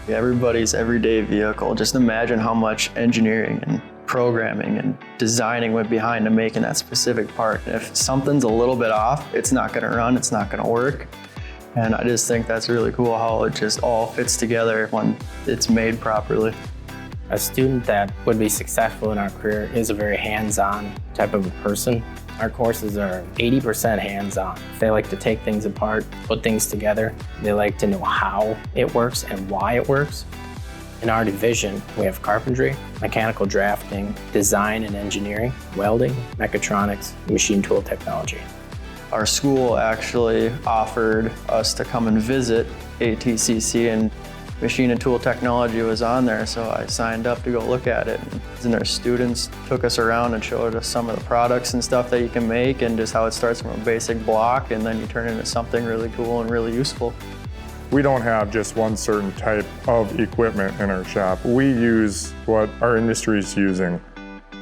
Everybody's everyday vehicle. Just imagine how much engineering and programming and designing went behind to making that specific part. And if something's a little bit off, it's not going to run, it's not going to work. And I just think that's really cool how it just all fits together when it's made properly. A student that would be successful in our career is a very hands-on type of a person. Our courses are 80% hands-on. They like to take things apart, put things together. They like to know how it works and why it works. In our division, we have carpentry, mechanical drafting, design and engineering, welding, mechatronics, machine tool technology. Our school actually offered us to come and visit ATCC, and machine and tool technology was on there, so I signed up to go look at it. And their students took us around and showed us some of the products and stuff that you can make and just how it starts from a basic block and then you turn it into something really cool and really useful. We don't have just one certain type of equipment in our shop. We use what our industry is using.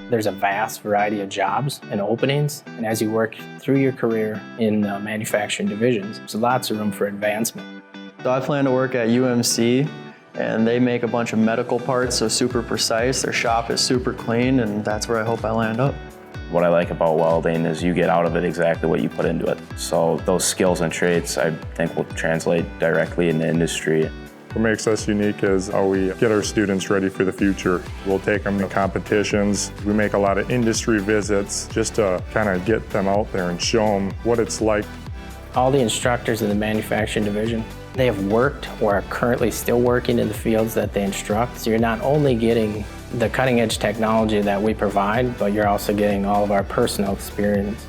There's a vast variety of jobs and openings, and as you work through your career in the manufacturing divisions, there's lots of room for advancement. So I plan to work at UMC, and they make a bunch of medical parts, so super precise. Their shop is super clean, and that's where I hope I land up. What I like about welding is you get out of it exactly what you put into it. So those skills and traits I think will translate directly in the industry. What makes us unique is how we get our students ready for the future. We'll take them to competitions. We make a lot of industry visits just to kind of get them out there and show them what it's like. All the instructors in the manufacturing division, they have worked or are currently still working in the fields that they instruct. So you're not only getting the cutting edge technology that we provide, but you're also getting all of our personal experience.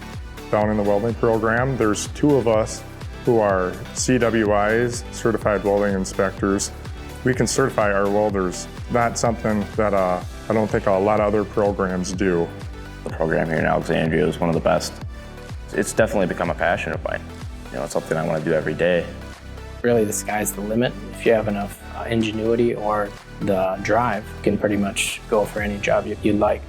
Down in the welding program, there's 2 of us who are CWIs, Certified Welding Inspectors. We can certify our welders. That's something that I don't think a lot of other programs do. The program here in Alexandria is one of the best. It's definitely become a passion of mine. It's something I want to do every day. Really, the sky's the limit. If you have enough ingenuity or the drive, you can pretty much go for any job you'd like.